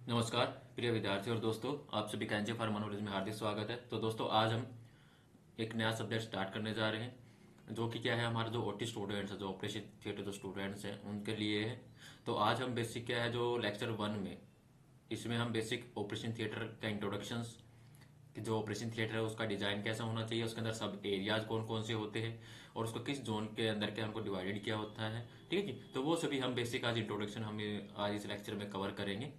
नमस्कार प्रिय विद्यार्थी और दोस्तों, आप सभी का एनजे फार्मा नॉलेज में हार्दिक स्वागत है। तो दोस्तों, आज हम एक नया सब्जेक्ट स्टार्ट करने जा रहे हैं, जो कि क्या है, हमारे जो ओटी स्टूडेंट्स हैं, जो ऑपरेशन थिएटर जो स्टूडेंट्स हैं उनके लिए है। तो आज हम बेसिक क्या है, जो लेक्चर 1 में, इसमें हम बेसिक ऑपरेशन थिएटर का इंट्रोडक्शंस, कि जो ऑपरेशन थिएटर है उसका डिजाइन कैसा होना चाहिए, उसके अंदर सब एरियाज कौन कौन से होते हैं और उसको किस जोन के अंदर क्या उनको डिवाइडेड किया होता है। ठीक है जी, तो वो सभी हम बेसिक आज इंट्रोडक्शन हमें आज इस लेक्चर में कवर करेंगे।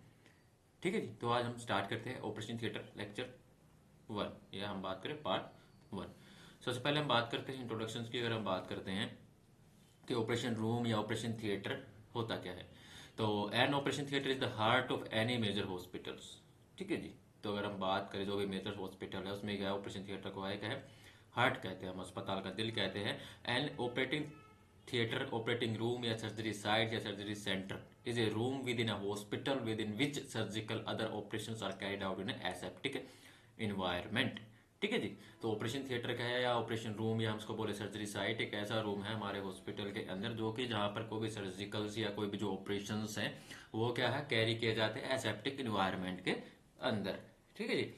ठीक है जी, तो आज हम स्टार्ट करते हैं ऑपरेशन थिएटर लेक्चर 1, या हम बात करें पार्ट 1। सबसे पहले हम बात करते हैं इंट्रोडक्शन की। अगर हम बात करते हैं कि ऑपरेशन रूम या ऑपरेशन थिएटर होता क्या है, तो an operation theatre is the heart of any major hospitals. ठीक है जी, तो अगर हम बात करें जो भी मेजर हॉस्पिटल है उसमें क्या है, ऑपरेशन थिएटर को है क्या है, हार्ट कहते हैं, हम अस्पताल का दिल कहते हैं। An operating theatre, operating room या सर्जरी साइट या surgery centre is a room within a hospital within which surgical other operations are carried out in aseptic environment. ठीक है जी, तो ऑपरेशन थिएटर का है या ऑपरेशन रूम या हम उसको बोले सर्जरी साइट, एक ऐसा रूम है हमारे हॉस्पिटल के अंदर जो कि जहाँ पर कोई भी सर्जिकल्स या कोई भी जो ऑपरेशंस हैं वो क्या है, कैरी किए जाते हैं एसेप्टिक इन्वायरमेंट के अंदर। ठीक है जी,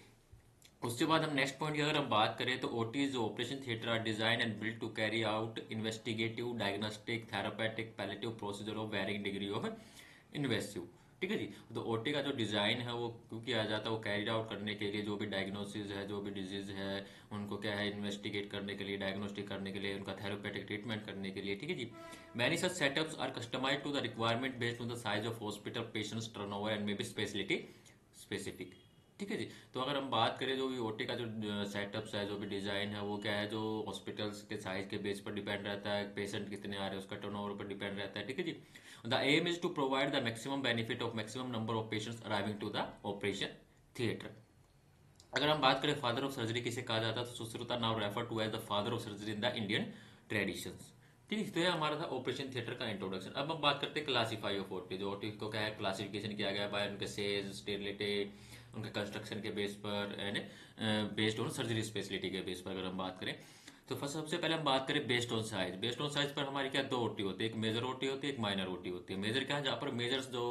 उसके बाद हम नेक्स्ट पॉइंट की अगर हम बात करें तो ओटीज जो operation theatre are design and build to carry out investigative, diagnostic, therapeutic, palliative procedure of varying degree of invasive. ठीक है जी, तो ओटी का जो डिजाइन है वो क्यों किया जाता है, वो कैरिड आउट करने के लिए, जो भी डायग्नोसिस है, जो भी डिजीज है उनको क्या है, इन्वेस्टिगेट करने के लिए, डायग्नोस्टिक करने के लिए, उनका थेरापेटिक ट्रीटमेंट करने के लिए। ठीक है जी, many such setups are customised to the requirement based on the size of hospital, patients turnover and may be speciality specific. ठीक है जी, तो अगर हम बात करें जो भी ओटी का जो सेटअप्स है, जो भी डिजाइन है, वो क्या है, जो हॉस्पिटल्स के साइज के बेस पर डिपेंड रहता है, पेशेंट कितने आ रहे हैं उसका टर्नओवर पर डिपेंड रहता है। ठीक है जी, the aim is to provide the maximum benefit of maximum number of patients arriving to the operation theatre. अगर हम बात करें फादर ऑफ सर्जरी किसे कहा जाता है, तो Sushruta now refer to as the father of surgery in the Indian traditions. ठीक है, तो ये हमारा था ऑपरेशन थिएटर का इंट्रोडक्शन। अब हम बात करते हैं क्लासीफाई ऑफ ओटी। जो ओटी को क्या है, क्लासिफिकेशन किया गया बाय उनके सेज, स्टेरिलिटी, उनके कंस्ट्रक्शन के बेस पर and based on surgery speciality के बेस पर अगर हम बात करें, तो फर्स्ट सबसे पहले हम बात करें based on size. Based on size पर हमारी क्या दो ओटी होती है, एक मेजर ओटी होती है, एक माइनर ओटी होती है। मेजर क्या है, जहाँ पर मेजर्स जो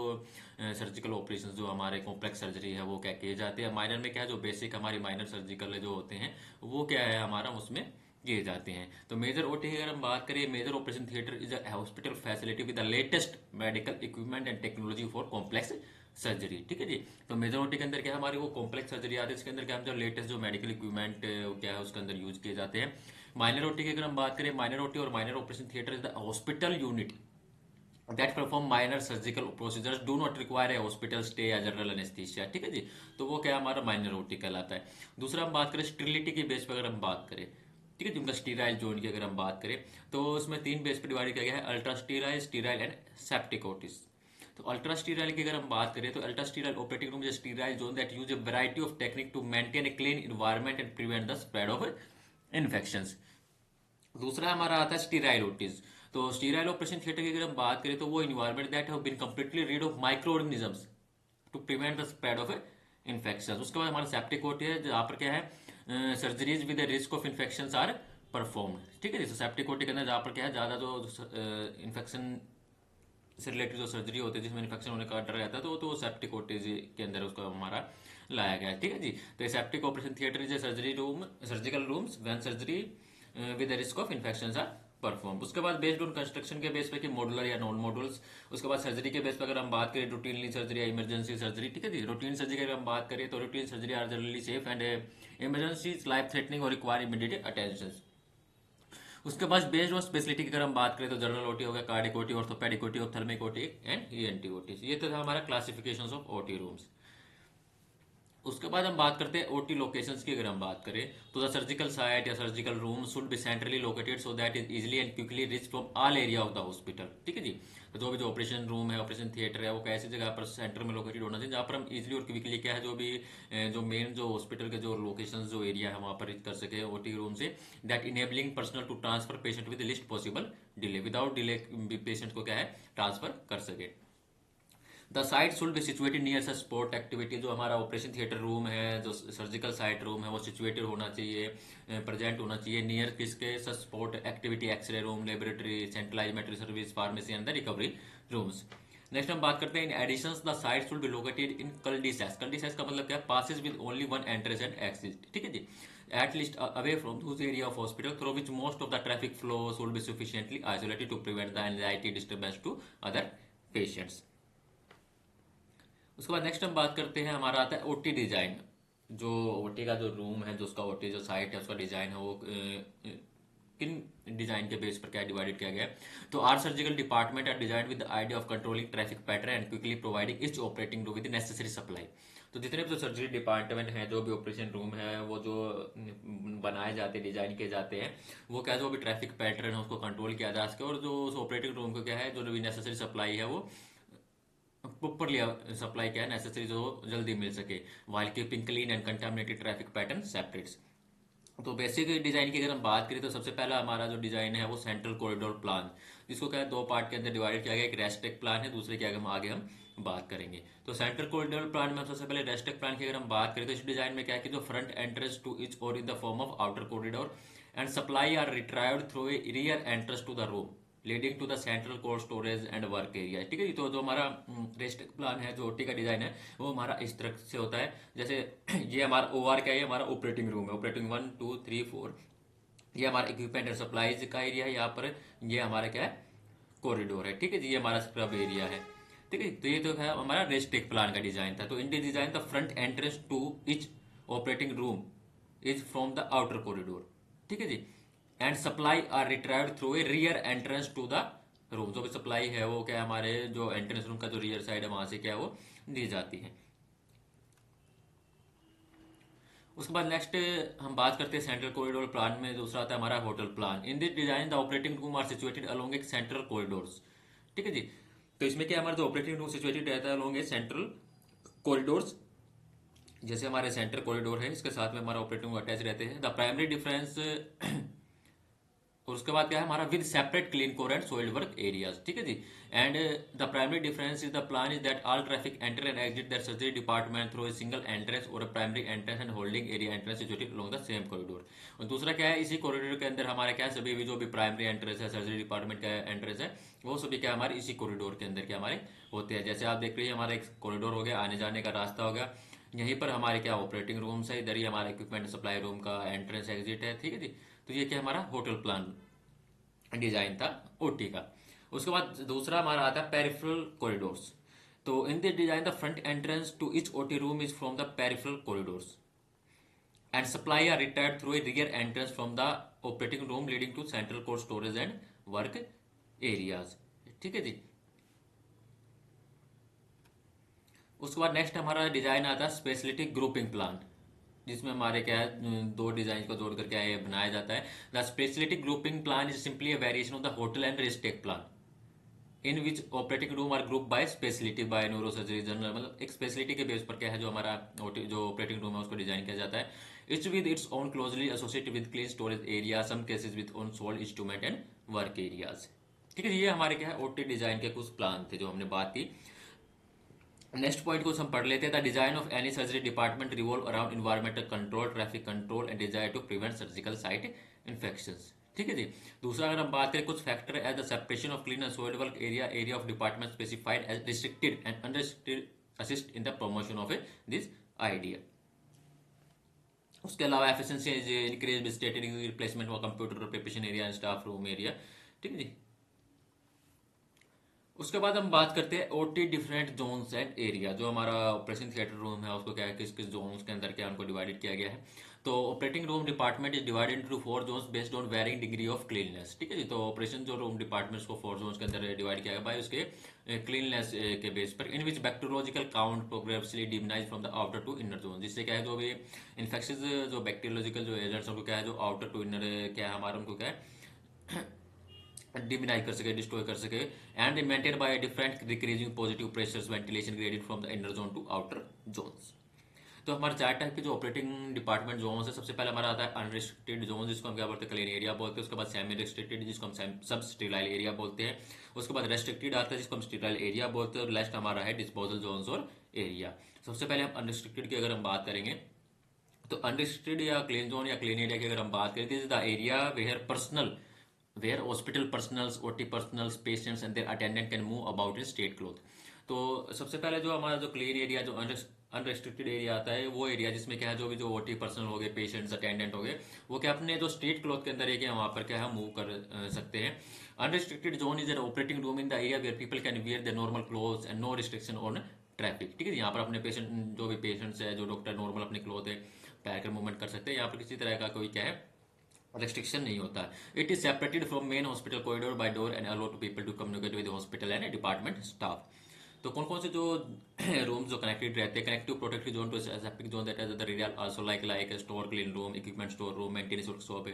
सर्जिकल ऑपरेशन जो हमारे कॉम्प्लेक्स सर्जरी है वो क्या किए जाते हैं। माइनर में क्या है, जो बेसिक हमारी माइनर सर्जिकल जो होते हैं वो क्या है हमारा उसमें किए जाते हैं। तो मेजर ओटी की अगर हम बात करें, major operation theatre is a hospital facility with the latest medical equipment and technology for complex surgery. ठीक है जी, तो मेजर ओटी के अंदर क्या है, हमारी वो कॉम्प्लेक्स सर्जरी आती है, इसके अंदर क्या है, जो लेटेस्ट जो मेडिकल इक्विपमेंट क्या है उसके अंदर यूज किए जाते हैं। माइनर ओटी की अगर हम बात करें, माइनर ओटी और minor operation theatre is the hospital unit that perform minor surgical procedures do not require a hospital stay या जनरल एनेस्थीसिया। ठीक है जी, तो वो क्या हमारा माइनर ओटी कहलाता है। दूसरा हम बात करें स्टेरिलिटी के बेस पर, अगर हम बात करें, ठीक है जी, उनका स्टीराइल जोन की अगर हम बात करें, तो उसमें तीन बेस पर डिवाइड किया गया है, ultra sterile, sterile and septic OTs. तो अल्ट्रा स्टीराइल की अगर हम बात करें, तो ultra sterile operating room is sterile zone that use a variety of technique to maintain a clean environment and prevent the spread of infections. दूसरा हमारा आता है स्टीराइल ओटीज। तो स्टीराइल ऑपरेशन थिएटर की अगर हम बात करें, तो वो environment that have been completely rid of micro organisms to prevent the spread of infection. उसके बाद हमारा सेप्टिक ओटी है, जहाँ पर क्या है, surgeries with risk of infection are performed. ठीक है जी, सेप्टिक ओटी के अंदर जहाँ पर क्या है, ज्यादा जो इन्फेक्शन से रिलेटेड जो सर्जरी होती है जिसमें इन्फेक्शन होने का डर रहता है, तो सेप्टिक ओटीज के अंदर उसको हमारा लाया गया है। ठीक है जी, तो septic operation theatre is a surgery room, surgical rooms when surgery with risk of infection are perform. उसके बाद बेस्ड ऑन कंस्ट्रक्शन के बेस पे कि मॉडुलर या नॉन मॉडुलस। उसके बाद सर्जरी के बेस पे अगर हम बात करें, रूटीनली सर्जरी या इमरजेंसी सर्जरी। ठीक है जी, रूटीन सर्जरी अगर हम बात करें, तो routine surgery are generally safe and emergency life threatening और रिक्वायर इमीडिएट अटेंशन। उसके बाद बेस्ड ऑन स्पेशलिटी की अगर हम बात करें, तो जनरल ओटी हो गया, cardiac OT, orthopaedic OT, ophthalmic OT and ENT OT. ये तो था हमारा क्लासिफिकेशन ऑफ ओटी रूम्स। उसके बाद हम बात करते हैं ओटी लोकेशंस की। अगर हम बात करें, तो द सर्जिकल साइट या surgical room should be centrally located so that is easily and quickly reach from all area of the hospital. ठीक है जी, तो जो भी जो ऑपरेशन रूम है, ऑपरेशन थिएटर है, वो कैसी जगह पर सेंटर में लोकेटेड होना चाहिए, जहाँ पर हम इजिली और क्विकली क्या है, जो भी जो मेन जो हॉस्पिटल के जो लोकेशन जो एरिया है वहाँ पर रीच कर सके ओटी रूम से, that enabling personal to transfer patient with least possible delay, without delay patient को क्या है ट्रांसफर कर सके। The site should be situated near such sport activity. जो हमारा ऑपरेशन थिएटर रूम है, जो सर्जिकल साइट रूम है, वो सिचुएटेड होना चाहिए, प्रेजेंट होना चाहिए नियर किसके, such sport activity, x-ray room, laboratory, centralise मेट्री service, pharmacy and the recovery rooms. Next हम बात करते हैं in additions the sites will be located in cul-de-sacs. Cul-de-sacs का मतलब क्या है? Passes with only one entrance and exit, ठीक है जी, at least away from those area of hospital through which most of the traffic flows will be sufficiently isolated to prevent the anxiety disturbance to other patients. उसके बाद next हम बात करते हैं, हमारा आता है ओटी डिजाइन। जो ओटी का जो रूम है, जो उसका ओटी जो साइट है, उसका डिजाइन है, वो किन डिजाइन के बेस पर क्या डिवाइडेड किया गया है? तो our surgical department are design with the idea of controlling traffic pattern and quickly providing each operating room with necessary supply. तो जितने भी जो सर्जरी डिपार्टमेंट है, जो भी ऑपरेशन रूम है, वो जो बनाए जाते हैं, डिजाइन किए जाते हैं, वो क्या जो भी ट्रैफिक पैटर्न है उसको कंट्रोल किया जा सके, और जो उस ऑपरेटिंग रूम को क्या है, जो भी नेसेसरी सप्लाई है वो प्रॉपरली सप्लाई क्या है, नेसेसरी जो जल्दी मिल सके, while keeping clean and contaminated traffic pattern separates. तो बेसिक डिजाइन की अगर हम बात करें तो सबसे पहला हमारा जो डिजाइन है वो सेंट्रल कॉरिडोर प्लान, जिसको क्या है दो पार्ट के अंदर डिवाइड किया गया। एक रेस्ट्रिक्ट प्लान है, दूसरे के आगे हम बात करेंगे। तो सेंट्रल कॉरिडोर प्लान में हम सबसे पहले रेस्ट्रिक्ट प्लान की अगर हम बात करें तो इस डिजाइन में क्या है कि जो फ्रंट एंट्रेंस टू इच और in the form of outer corridor and supply are retrieved through a rear entrance to the room leading to the central cold storage and work area, ठीक है जी। तो जो हमारा रेस्ट्रिक्ट प्लान है, जो OT का डिजाइन है, वो हमारा इस तरह से होता है। जैसे ये हमारा ओआर क्या है, हमारा ऑपरेटिंग रूम है, ऑपरेटिंग 1 2 3 4, ये हमारा इक्विपमेंट एंड सप्लाईज का एरिया है। यहाँ पर ये हमारा क्या है, कॉरिडोर है, ठीक है जी। ये हमारा स्क्रब एरिया है, ठीक है। तो ये तो है हमारा रेस्ट्रिक्ट प्लान का डिजाइन था। तो in design the front entrance to each operating room is from the outer corridor, ठीक है जी, and supply are retrieved through a rear entrance to the room. जो भी सप्लाई है वो क्या है, हमारे जो एंट्रेंस रूम का जो रियर साइड है वहां से क्या है वो दी जाती है। उसके बाद नेक्स्ट हम बात करते हैं सेंट्रल कॉरिडोर प्लान में दूसरा आता है हमारा hotel plan. In this design the operating room are situated along एक सेंट्रल कॉरिडोर्स, ठीक है जी। तो इसमें क्या हमारा जो ऑपरेटिंग रूम सिचुएटेड रहता है अलोंग ए सेंट्रल कॉरिडोर्स। जैसे हमारे सेंट्रल कॉरिडोर है, इसके साथ में हमारा ऑपरेटिंग रूम अटैच रहते हैं। द प्राइमरी डिफरेंस और उसके बाद क्या है हमारा with separate clean core and soiled work areas, ठीक है जी। And the primary difference is the plan is that all traffic enter and exit that surgery department through a single entrance और primary entrance and holding area entrance situated along the same corridor. और दूसरा क्या है, इसी corridor के अंदर हमारा क्या है, सभी भी जो भी प्राइमरी एंट्रेंस है, सर्जरी डिपार्टमेंट का एंट्रेंस है, वो सभी क्या हमारे इसी कॉरिडोर के अंदर क्या हमारे होते हैं। जैसे आप देख रहे हैं हमारा एक कॉरिडोर हो गया, आने जाने का रास्ता हो गया, यहीं पर हमारे क्या ऑपरेटिंग रूम्स है, इधर ही हमारा इक्विपमेंट सप्लाई रूम का एंट्रेंस एग्जिट है, ठीक है जी। तो ये क्या हमारा होटल प्लान डिजाइन था ओटी का। उसके बाद दूसरा हमारा आता है पेरिफेरल कॉरिडोर्स। तो in this design the front entrance to each OT room is from the peripheral corridors and supply are retired through a rear entrance from the operating room leading to central core storage and work areas, ठीक है जी। उसके बाद next हमारा design आता है speciality grouping plan, जिसमें हमारे क्या है दो डिजाइन को जोड़ करके ये बनाया जाता है। The speciality grouping plan is simply a variation of the hotel and racetrack plan in which operating room are group by speciality by neuro surgery general. मतलब एक स्पेशलिटी के बेस पर क्या है, जो हमारा जो ऑपरेटिंग रूम है उसको डिजाइन किया जाता है। It's with its own closely associated with clean storage area, some cases with own soiled instrument and work areas, ठीक है। ये हमारे क्या है ओटी डिजाइन के कुछ प्लान थे जो हमने बात की। नेक्स्ट पॉइंट को हम पढ़ लेते हैं। The design of any surgery department revolve around environmental control, traffic control and desire to prevent surgical site infections, ठीक है जी। दूसरा अगर हम बात करें कुछ factor as the separation of clean and soiled work area, area of department specified as restricted and unrestricted assist in the promotion of this idea. उसके अलावा efficiency increase stated replacement of computer preparation area and staff room area, ठीक है जी। उसके बाद हम बात करते हैं OT different zones and area. जो हमारा ऑपरेशन थिएटर रूम है उसको क्या है, किस किस जोन्स के अंदर क्या उनको डिवाइडेड किया गया है। तो operating room department is divided into 4 zones based on varying degree of cleanness, ठीक है जी। तो ऑपरेशन जो रूम डिपार्टमेंट्स को 4 जोन्स के अंदर डिवाइड किया गया बाय उसके क्लीननेस के बेस पर, in which bacteriological count progressively diminish from the outer to inner zone. जिससे क्या है जो भी इन्फेक्शन जो बैक्टीरियोलॉजिकल जो एजेंट्स उनको क्या है जो आउटर टू इनर क्या है हमारा उनको क्या है डिमिनाइज कर सके, डिस्ट्रॉय कर सके। And maintain by different decreasing positive pressures ventilation graded from the inner zone to outer zones. तो हमारे 4 टाइप के जो ऑपरेटिंग डिपार्टमेंट जोन्स है, सबसे पहले हमारा आता है अनरिस्ट्रिक्टेड जोन, जिसको हम क्या बोलते हैं क्लीन एरिया बोलते हैं। उसके बाद सेमी रिस्ट्रिक्टेड, जिसको हम सब स्टीराइल एरिया बोलते हैं। उसके बाद रेस्ट्रिक्टेड आता है जिसको हम स्टीराइल एरिया बोलते हैं। और लास्ट हमारा है डिस्पोजल जोन्स और एरिया। सबसे पहले हम अनरिस्ट्रिक्टेड की अगर हम बात करेंगे तो अनरिस्ट्रिक्टेड या क्लीन जोन या क्लीन एरिया की अगर हम बात करें, this is the area where personal where hospital personals, OT personals, patients and their attendant can move about in state cloth. तो सबसे पहले जो हमारा जो क्लीन एरिया, जो अनरेस्ट्रिक्टेड एरिया आता है, वो एरिया जिसमें क्या है जो भी जो ओटी पर्सनल हो गए, पेशेंट्स, अटेंडेंट हो गए, वो क्या अपने जो स्टेट क्लॉथ के अंदर है क्या वहाँ पर क्या है मूव कर सकते हैं. Unrestricted zone is an operating room in the area where people can wear the normal clothes and no restriction on traffic. ठीक है, यहाँ पर अपने पेशेंट, जो भी पेशेंट्स है, जो डॉक्टर नॉर्मल अपने क्लोथ है पहन कर मूवमेंट कर सकते हैं. यहाँ पर किसी तरह का कोई क्या है रेस्ट्रिक्शन नहीं होता है. It is separated from main hospital corridor by door and allow to people to communicate with hospital and department staff. तो कौन कौन से जो रूम्स जो कनेक्टेड रहते हैं, connective protective zone to aseptic zone, that is the area also like store, clean room, equipment store room, maintenance workshop,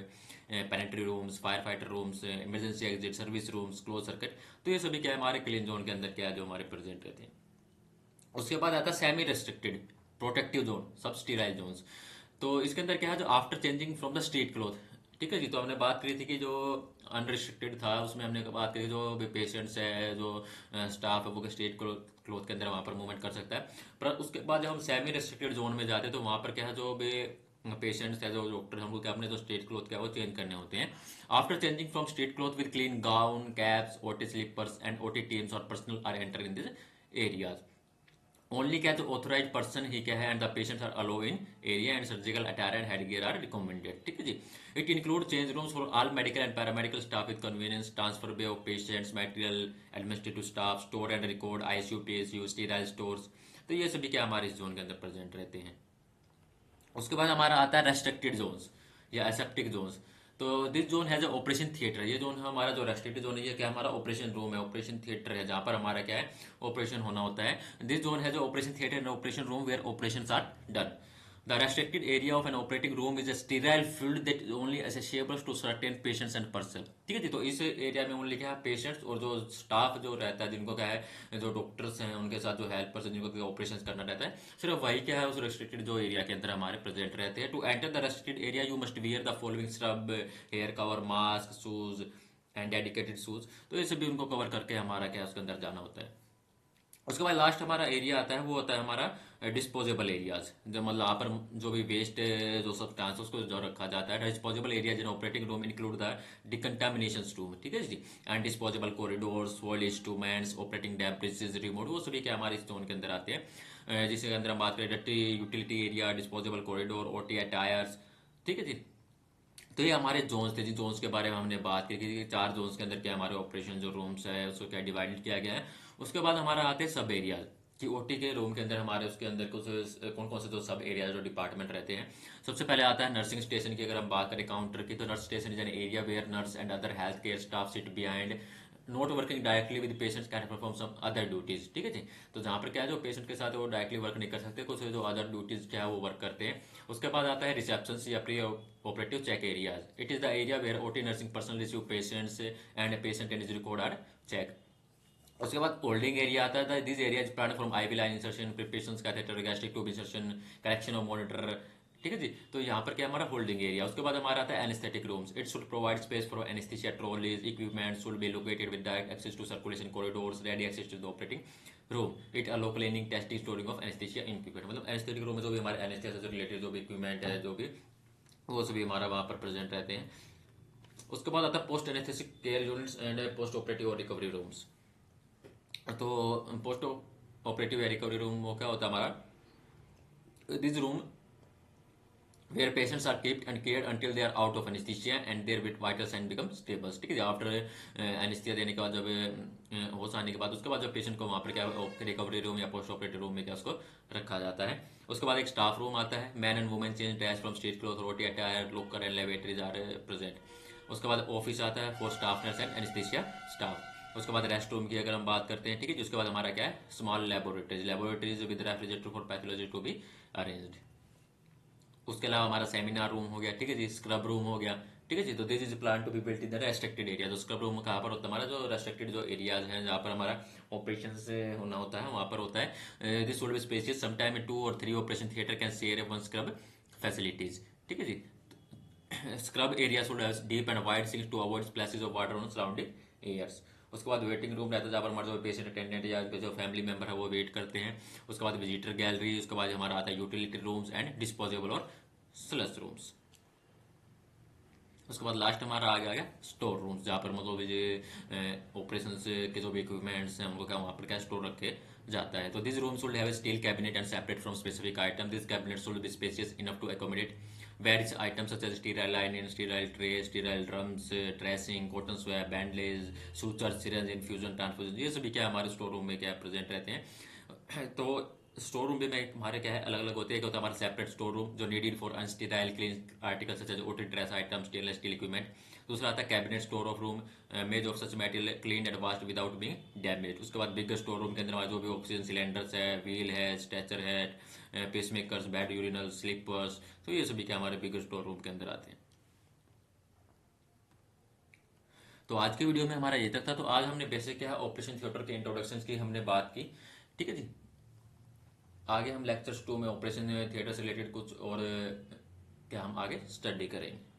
pantry rooms, fire fighter rooms, emergency exit, service rooms, close circuit. तो ये सभी क्या है हमारे clean zone के अंदर क्या है जो हमारे प्रेजेंट रहते हैं. उसके बाद आता है सेमी रेस्ट्रिक्टेड प्रोटेक्टिव जोन, सब स्टीराइल जोन्स. तो इसके अंदर क्या है जो after changing from the street cloth. ठीक है जी, तो हमने बात करी थी कि जो अनरिस्ट्रिक्टेड था उसमें हमने बात करी जो भी पेशेंट्स है, जो स्टाफ है, वो स्टेट क्लोथ के अंदर वहाँ पर मूवमेंट कर सकता है. पर उसके बाद जब हम सेमी रेस्ट्रिक्टेड जोन में जाते हैं तो वहाँ पर क्या है जो भी पेशेंट्स है, जो डॉक्टर हमको क्या अपने जो स्टेट क्लोथ क्या है वो चेंज करने होते हैं. After changing from street cloth with clean gown, caps, OT slippers and OT teams और personnel are enter in this areas. Only क्या जो ऑथोराइज पर्सन ही क्या है and the patients are allow in area and surgical attire and head gear are recommended. ठीक है जी. It include change rooms for all medical and paramedical staff with convenience, transfer way of patients, material, administrative staff, store and record, ICU, PSU, sterile stores. तो ये सभी क्या हमारे इस zone के अंदर प्रेजेंट रहते हैं. उसके बाद हमारा आता है रेस्ट्रिक्टेड जोन्स या एसेप्टिक जोन्स. तो this zone has operation theatre. ये जोन हमारा जो रेस्ट्रिक्टेड जोन है ये क्या हमारा ऑपरेशन रूम है, ऑपरेशन थिएटर है, जहाँ पर हमारा क्या है ऑपरेशन होना होता है. This zone has operation theatre and operation room where operations are done. The restricted area of an operating room is a sterile field that is only accessible to certain patients and person. ठीक है जी. तो इस area में only क्या है patients और जो स्टाफ जो रहता है, जिनको क्या है जो डॉक्टर्स हैं उनके साथ जो हेल्पर्स हैं जिनको ऑपरेशन करना रहता है, सिर्फ वही क्या है उस रेस्ट्रिक्टेड जो एरिया के अंदर हमारे प्रेजेंट रहते हैं. To enter the restricted area you must wear the following scrub, hair cover, mask, shoes and dedicated shoes. तो ये सभी उनको कवर करके हमारा क्या है उसके अंदर जाना होता है. उसके बाद लास्ट हमारा एरिया आता है, वो होता है हमारा डिस्पोजेबल एरियाज. जो मतलब यहाँ पर जो भी वेस्ट जो सब्सटेंस उसको जो रखा जाता है. Disposable area in operating room include the decontamination room. ठीक है जी. And disposable corridors, wall instruments, operating debris remote, वो सभी क्या हमारे इस जोन के अंदर आते हैं. जिसके अंदर हम बात करें डट्टी utility area, disposable corridor, OT attires. ठीक है जी. तो ये हमारे जोन्स थे जी. जोन्स के बारे में हमने बात की कि 4 जोन्स के अंदर क्या हमारे ऑपरेशन जो रूम्स है उसको क्या डिवाइडेड किया गया है. उसके बाद हमारा आते हैं सब एरियाज कि ओटी के रूम के अंदर हमारे उसके अंदर कुछ कौन कौन से जो सब एरिया जो डिपार्टमेंट रहते हैं. सबसे पहले आता है नर्सिंग स्टेशन की. अगर हम बात करें काउंटर की, तो nurse station is an area where nurse and other health care staff sit behind, not working directly with patients, can perform some other duties. ठीक है जी. तो जहाँ पर क्या है जो पेशेंट के साथ वो डायरेक्टली वर्क नहीं कर सकते, कुछ जो अदर ड्यूटीज क्या है वो वर्क करते हैं. उसके बाद आता है रिसेप्शन या pre operative check areas. It is the area where OT nursing person receive patients and patient and is record are check. उसके बाद होल्डिंग एरिया आता है. This area is plan from IV line insertion, preparation, catheter, gastric tube insertion, correction of monitor. ठीक है जी. तो यहाँ पर क्या हमारा होल्डिंग एरिया. उसके बाद हमारा आता है anaesthetic rooms. It should provide space for anaesthesia trolleys, equipment should be located with direct access to circulation corridors, ready access to the operating room. It allow cleaning, testing, storing of anaesthesia equipment. मतलब anaesthetic room में जो भी हमारे anaesthesia से related जो भी equipment है, जो भी वो सभी हमारा वहाँ पर प्रेजेंट रहते हैं. उसके बाद आता है post anaesthetic care units and post operative और रिकवरी रूम्स. तो पोस्ट ऑपरेटिव रिकवरी रूम वो क्या होता है हमारा, this room where patients are keeped and cared until they are out of anaesthesia and their vital sign become stable. ठीक है. After anaesthesia देने के बाद जब होश आने के बाद उसके बाद जब पेशेंट को वहाँ पर क्या रिकवरी रूम या पोस्ट ऑपरेटिव रूम में क्या उसको रखा जाता है. उसके बाद एक स्टाफ रूम आता है. Man and women change dress from street cloth, रोटी attire, locker and lavatories are present. उसके बाद ऑफिस आता है for staff nurse and anaesthesia staff. उसके बाद रेस्ट रूम की अगर हम बात करते हैं, ठीक है. उसके बाद हमारा क्या है small laboratories with refrigerator for pathology to be arranged. उसके अलावा हमारा सेमिनार रूम हो गया. ठीक है जी. स्क्रब रूम हो गया. ठीक है जी. तो this is plan to be built in the restricted area. तो स्क्रब रूम कहाँ पर होता है हमारा जो रेस्ट्रिक्टेड जो एरियाज हैं जहाँ पर हमारा ऑपरेशन से होना होता है वहाँ पर होता है. This would be spacious. Sometime 2 or 3 operation theatre can share one scrub facilities. ठीक है जी. Scrub area should have deep and wide sinks to avoid splashes of water on surrounding areas. उसके बाद वेटिंग रूम रहता है जहाँ पर हमारे जो पेशेंट अटेंडेंट या जो फैमिली मेंबर है वो वेट करते हैं. उसके बाद विजिटर गैलरी. उसके बाद हमारा आता है यूटिलिटी रूम्स एंड डिस्पोजेबल और स्लश रूम्स. उसके बाद लास्ट हमारा आ गया स्टोर रूम्स, जहाँ पर मतलब ये ऑपरेशन के जो भी इक्विपमेंट्स हैं उनको क्या वहाँ पर क्या स्टोर रखे जाता है। तो this room should have a steel cabinet and separate from specific item. This cabinet should be spacious enough to accommodate various items such as sterile linen, sterile trays, sterile drums, dressing, cotton swab, bandages, sutures, syringe, infusion, transfusion, ये सभी क्या हमारे store room में क्या present रहते हैं। तो store room भी में हमारे क्या है अलग अलग होते हैं। एक होता है हमारा सेपरेट स्टोर रूम जो needed for unsterile clean article such as OT dress item, stainless steel equipment. दूसरा आता है cabinet store of room made of such material clean and washed without being damage. उसके बाद बिगर स्टोर रूम के अंदर हमारे जो भी ऑक्सीजन सिलेंडर्स है, व्हील है, स्ट्रेचर है, पेसमेकर्स, बेड यूरिनल, स्लीपर्स, तो ये सभी क्या हमारे बिगर स्टोर रूम के अंदर आते हैं। तो आज की वीडियो में हमारा ये तक था। तो आज हमने बेसिक क्या है ऑपरेशन थिएटर के इंट्रोडक्शन की हमने बात की। ठीक है जी, आगे हम लेक्चर्स 2 में ऑपरेशन थिएटर से रिलेटेड कुछ और क्या हम आगे स्टडी करेंगे।